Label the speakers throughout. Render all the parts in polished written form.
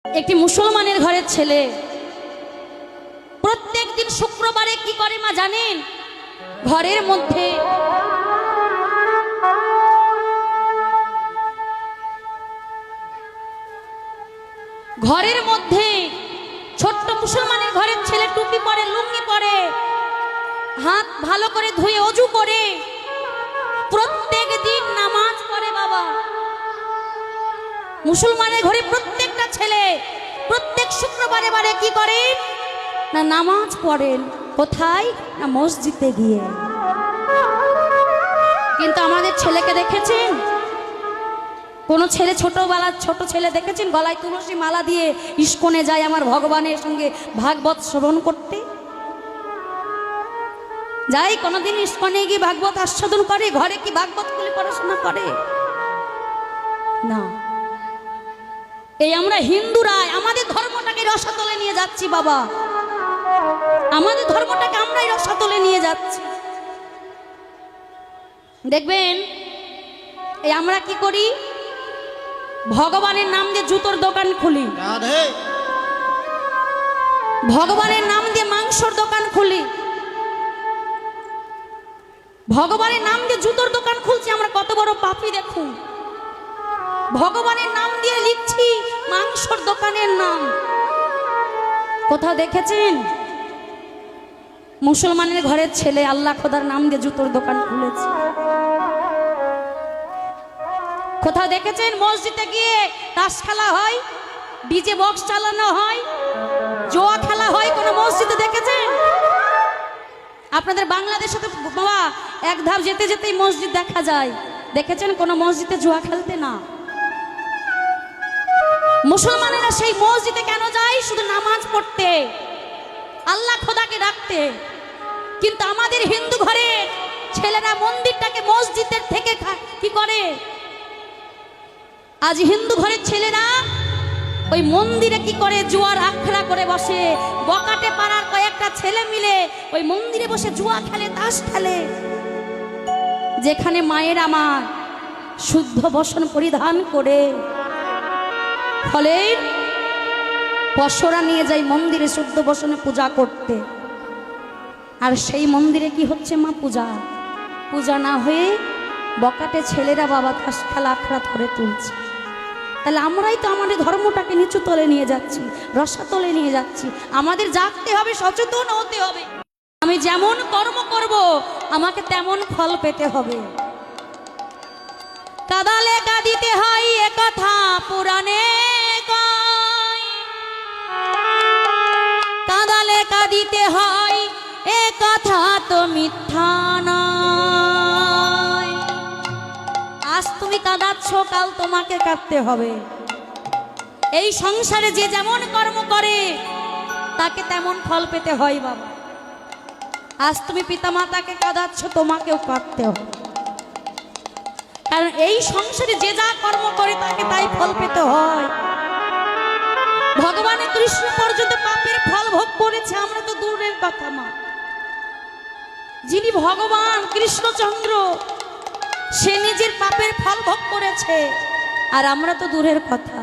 Speaker 1: একটি মুসলমানের ঘরের ছেলে প্রত্যেক দিন শুক্রবারে কি করে মা জানেন? ঘরের মধ্যে ছোট্ট মুসলমানের ঘরের ছেলে টুপি পরে, লুঙ্গি পরে, হাত ভালো করে ধুয়ে অজু করে প্রত্যেক দিন নামাজ পড়ে। বাবা, মুসলমানের ঘরে প্রত্যেকটা ছেলে প্রত্যেক শুক্রবারে বারে কি করেন না নামাজ পড়েন। কোথায়? না মসজিদে গিয়ে। কিন্তু আমাদের ছেলেকে দেখেছেন? কোন ছেলে ছোটবেলার ছোট ছেলে দেখেছেন গলায় তুলসী মালা দিয়ে ইস্কনে যায় আমার ভগবানের সঙ্গে ভাগবত শ্রবণ করতে? যাই কোনদিন ইস্কনে গিয়ে ভাগবত আস্বাদন করে? ঘরে কি ভাগবত খুলে পড়াশোনা করে? না। এই আমরা হিন্দুরা আমাদের ধর্মটাকে রসাতলে নিয়ে যাচ্ছি। বাবা, আমাদের ধর্মটাকে আমরাই রসাতলে নিয়ে যাচ্ছি। দেখবেন এই আমরা কি করি? ভগবানের নাম দিয়ে জুতোর দোকান খুলি, ভগবানের নাম দিয়ে মাংসর দোকান খুলি, ভগবানের নাম দিয়ে জুতোর দোকান খুলছি। আমরা কত বড় পাপী দেখুন। ভগবানের নাম দিয়ে লিখছি মাংসর দোকানের নাম। কোথাও দেখেছেন মুসলমানের ঘরের ছেলে আল্লাহ খোদার নাম দিয়ে জুতোর দোকান খুলেছে? কোথাও দেখেছেন মসজিদে গিয়ে তাস খেলা হয়, ডিজে বক্স চালানো হয়, জোয়া খেলা হয়? কোন মসজিদে দেখেছেন? আপনাদের বাংলাদেশে তো বাবা এক ধাপ যেতে যেতেই মসজিদ দেখা যায়। দেখেছেন কোন মসজিদে জুয়া খেলতে? না। মুসলমানেরা সেই মসজিদে কেন যায়? শুধু নামাজ পড়তে, আল্লাহ খোদাকে ডাকতে। কিন্তু আমাদের হিন্দু ঘরে ছেলেরা মন্দিরটাকে মসজিদের থেকে কি করে? আজ হিন্দু ঘরের ছেলেরা ওই মন্দিরে কি করে? জুয়ার আখড়া করে বসে। বকাটে পাড়ার কয়েকটা ছেলে মিলে ওই মন্দিরে বসে জুয়া খেলে, তাস খেলে। যেখানে মায়ের আমার শুদ্ধ বসন পরিধান করে ফলে পশরা নিয়ে যায় মন্দিরে শুদ্ধ বসনে পূজা করতে। আর সেই মন্দিরে কি হচ্ছে মা? পূজা। পূজা না হয়ে বকাটে ছেলেরা বাবা তাস খেলা আখড়া করে তুলছে। তাহলে আমরাই তো আমাদের ধর্মটাকে নিচু তলে নিয়ে যাচ্ছি, রসাতলে নিয়ে যাচ্ছি। আমাদের জাগতে হবে, সচেতন হতে হবে। আমি যেমন কর্ম করব আমাকে তেমন ফল পেতে হবে। কাদালে কাঁদিতে হয় এ কথা পুরাণে কয়, কাদালে কাঁদিতে হয় এ কথা তো মিথ্যা নয়। আজ তুমি কাঁদাচ্ছ, কাল তোমাকে কাঁদতে হবে। এই সংসারে যে যেমন কর্ম করে তাকে তেমন ফল পেতে হয়। বাবা, আজ তুমি পিতামাতাকে কাঁদাচ্ছ, তোমাকেও কাঁদতে হবে। কারণ এই সংসারে যে যা কর্ম করে তাকে তাই ফল পেতে হয়। ভগবানের কৃষ্ণ পর্যন্ত পাপের ফল ভোগ করেছে, আমরা তো দূরের কথা। মা, যিনি ভগবান কৃষ্ণচন্দ্র সে নিজের পাপের ফল ভোগ করেছে, আর আমরা তো দূরের কথা।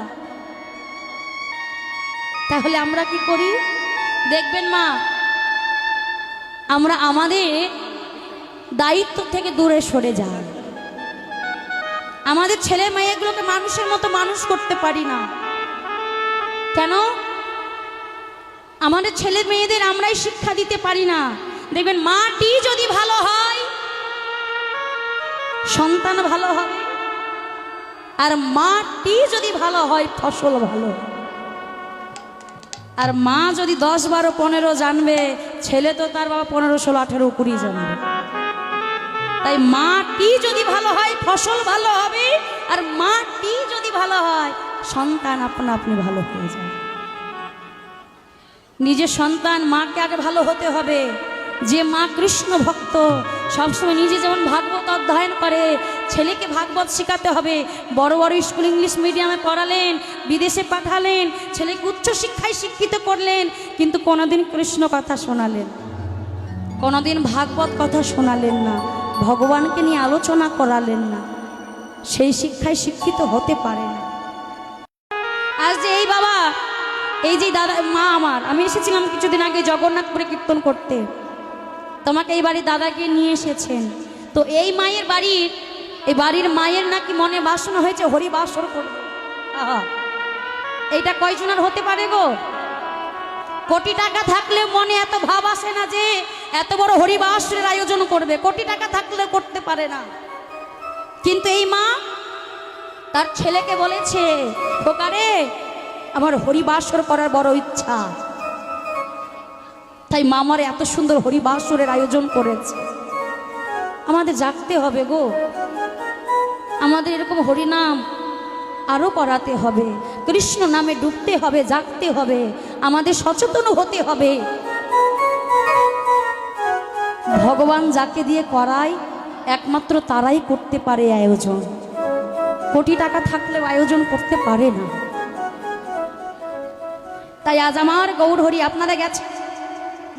Speaker 1: তাহলে আমরা কি করি? দেখবেন মা, আমরা আমাদের দায়িত্ব থেকে দূরে সরে যাই। আমাদের ছেলে মেয়েগুলোকে মানুষের মতো মানুষ করতে পারি না কেন? আমাদের ছেলে মেয়েদের আমরাই শিক্ষা দিতে পারি না। দেখবেন মাটি যদি ভালো হয় সন্তান ভালো হবে, আর মাটি যদি ভালো হয় ফসল ভালো। আর মা যদি 10, 12, 15 জানবে, ছেলে তো তার বাবা 15, 16, 18, 20 জানবে। তাই মাটি যদি ভালো হয় ফসল ভালো হবে, আর মাটি যদি ভালো হয় সন্তান আপনা আপনি ভালো হয়ে যায়। নিজের সন্তান মাকে আগে ভালো হতে হবে। যে মা কৃষ্ণ ভক্ত সবসময় নিজে যেমন ভাগবত অধ্যয়ন করে, ছেলেকে ভাগবত শেখাতে হবে। বড় বড় স্কুল ইংলিশ মিডিয়ামে পড়ালেন, বিদেশে পাঠালেন, ছেলেকে উচ্চ শিক্ষায় শিক্ষিত করলেন, কিন্তু কোনোদিন কৃষ্ণ কথা শোনালেন, কোনোদিন ভাগবত কথা শোনালেন না, ভগবানকে নিয়ে আলোচনা করালেন না। সেই শিক্ষায় শিক্ষিত হতে পারে না। আজ যে এই বাবা এই যে দাদা মা আমার, আমি এসেছিলাম কিছুদিন আগে জগন্নাথপুরে কীর্তন করতে, তোমাকে এই বাড়ির দাদাকে নিয়ে এসেছেন। তো এই মায়ের বাড়ির, এই বাড়ির মায়ের নাকি মনে বাসনা হয়েছে হরি বাসর করবে। আহা, এইটা কয়জনের হতে পারে গো? কোটি টাকা থাকলে মনে এত ভাব আসে না যে এত বড় হরিবাসরের আয়োজন করবে, কোটি টাকা থাকলে করতে পারে না। কিন্তু এই মা তার ছেলেকে বলেছে, খোকারে আমার হরিবাসর করার বড় ইচ্ছা, তাই মামার এত সুন্দর হরিবাসরের আয়োজন করেছে। আমাদের জাগতে হবে গো, আমাদের এরকম হরিনাম আরো করাতে হবে, কৃষ্ণ নামে ডুবতে হবে, জাগতে হবে, আমাদের সচেতন হতে হবে। ভগবান যাকে দিয়ে করায় একমাত্র তারাই করতে পারে আয়োজন, কোটি টাকা থাকলেও আয়োজন করতে পারে না। তাই আজ আমার গৌর হরি, আপনারা গেছেন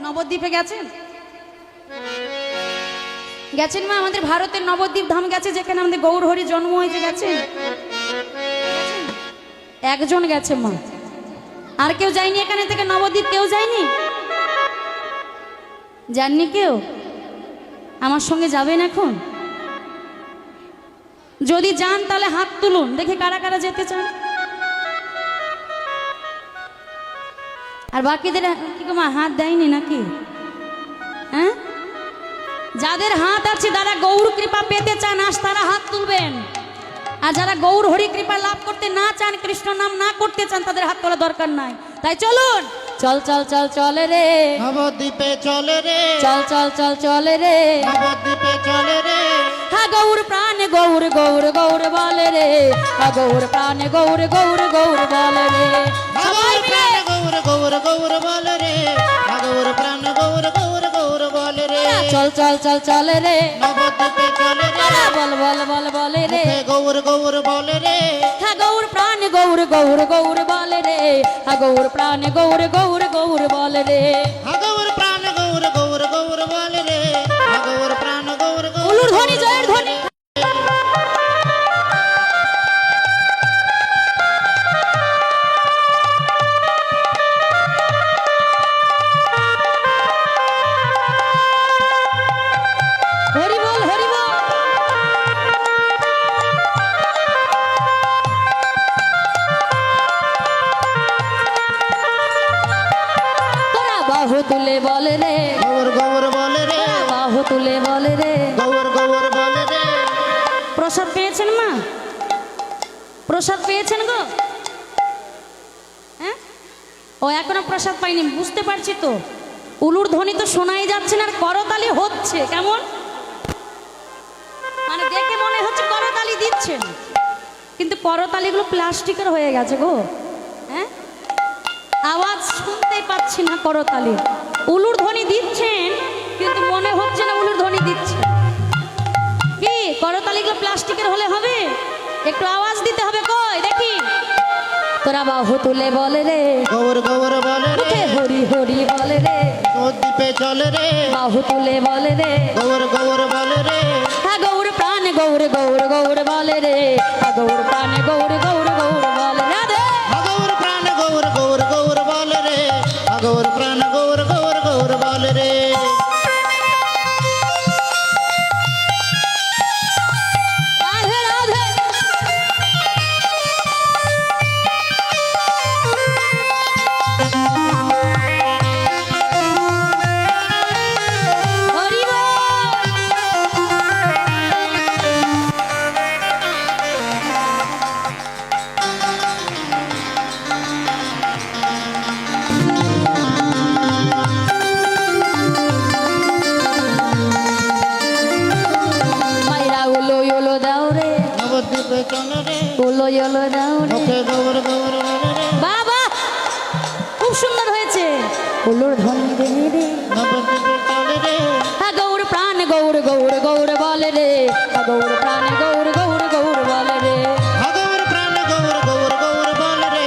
Speaker 1: নবদ্বীপে, গেছেন গেছেন মা? আমাদের ভারতের নবদ্বীপ ধাম গেছে, যেখানে আমাদের গৌর হরি জন্ম হয়েছে, গেছেন? একজন গেছে মা, আর কেউ যায়নি এখানে থেকে নবদ্বীপ? কেউ যায়নি? যাননি কেউ? আমার সঙ্গে যাবেন এখন? যদি যান তাহলে হাত তুলুন, দেখে কারা কারা যেতে চান। আর বাকিদের কি মা হাত দেয়নি নাকি? হ্যাঁ, যাদের হাত আছে তারা গৌর কৃপা পেতে চান, আজ তারা হাত তুলবেন। আর যারা গৌর হরি কৃপা লাভ করতে না চান, কৃষ্ণ নাম না করতে চান, তাদের হাত তোলা দরকার নাই। তাই চলুন, চল চল চল চলে রে
Speaker 2: নবদ্বীপে চলে রে,
Speaker 1: চল চল চল চলে রে
Speaker 2: নবদ্বীপে চলে রে।
Speaker 1: হা গৌর প্রাণে গৌর গৌর গৌর বলে রে, হা গৌর প্রাণে গৌর গৌর গৌর বলে রে। সবাই মিলে
Speaker 2: গৌর গৌর গৌর বলে রে, গৌর প্রাণ গৌর গৌর গৌর বলে রে।
Speaker 1: চল চল চল চলে রে
Speaker 2: নবদ্বীপে চলে রে,
Speaker 1: বল বল বল বলে রে,
Speaker 2: গৌর গৌর বলে রে।
Speaker 1: হা গৌর প্রাণে গৌর গৌর গৌর বলে রে, হা গৌর প্রাণে গৌর গৌর গৌর বলে রে।
Speaker 2: গৌর প্রাণ গৌর গৌর গৌর বলে রে, গৌর প্রাণ গৌর গৌর।
Speaker 1: উলুর ধ্বনি, জয়ের ধ্বনি। হরি বল, হরি বল। তোরা বাহু তুলে বলে রে,
Speaker 2: গৌর গৌর বলে রে,
Speaker 1: বাহু তুলে বলে রে।
Speaker 2: গৌর গৌর বলে রে।
Speaker 1: প্রসাদ পেয়েছেন মা? প্রসাদ পেয়েছেন গো? হ্যাঁ, ও এখনো প্রসাদ পাইনি, বুঝতে পারছি তো। উলুর ধ্বনি তো শোনাই যাচ্ছে না, আর করতালি হচ্ছে কেমন, মানে দেখে মনে হচ্ছে করতালি দিচ্ছেন, কিন্তু করতালিগুলো প্লাস্টিকের হয়ে গেছে গো। হ্যাঁ, আওয়াজ শুনতেই পাচ্ছি না করতালি। উলুর ধ্বনি দিচ্ছেন কিন্তু মনে হচ্ছে না উলুর ধ্বনি দিচ্ছে। কি করতালিগুলো প্লাস্টিকের হলে হবে? একটু আওয়াজ দিতে হবে। কই দেখি, তোরা বাহু তুলে বলে রে,
Speaker 2: গৌর গৌর বলে রে,
Speaker 1: মুখে হরি হরি বলে রে,
Speaker 2: নবদ্বীপে চলে রে,
Speaker 1: বাহু তুলে বলে রে,
Speaker 2: গৌর গৌর বলে রে।
Speaker 1: হা গৌর প্রাণ গৌর গৌর গৌর বলে রে, হা গৌর প্রাণ গৌর গৌর গৌর বলে রে।
Speaker 2: গৌর প্রাণ গৌর গৌর গৌর বলে রে, গৌর প্রাণ গৌর গৌর গৌর বলে রে।
Speaker 1: রাধে রাধে। হরি বল। মাইরা উলো উলো দাও রে,
Speaker 2: নবদ্বীপে চলে রে,
Speaker 1: উলো উলো দাও রে।
Speaker 2: মুখে গৌর গৌর বলে রে,
Speaker 1: বাবা খুব সুন্দর হয়েছে। উলুর ধ্বনি রে রে,
Speaker 2: নবদ্বীপে চলে রে,
Speaker 1: হা গৌর প্রাণ গৌর গৌর গৌর বলে রে, হা গৌর প্রাণ গৌর গৌর গৌর বলে রে।
Speaker 2: গৌর প্রাণ গৌর গৌর গৌর বলে রে,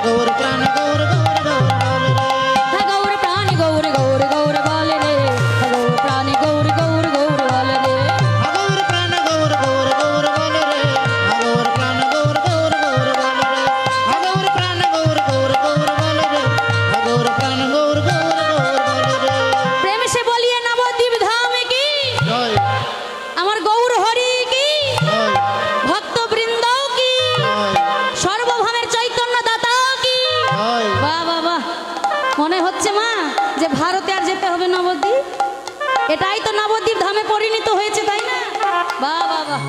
Speaker 2: গৌর প্রাণ গৌর গৌর গৌর বলে রে।
Speaker 1: হা গৌর প্রাণ গৌর গৌর গৌর বলে রে, হা গৌর প্রাণ গৌর গৌর গৌর বলে রে।
Speaker 2: গৌর প্রাণ গৌর গৌর গৌর বলে রে, গৌর প্রাণ গৌর গৌর গৌর বলে রে।
Speaker 1: ভারতে আর যেতে হবে নবদ্বীপ? এটাই তো নবদ্বীপ ধামে পরিণত হয়েছে, তাই না? বাহ বাহ বাহ।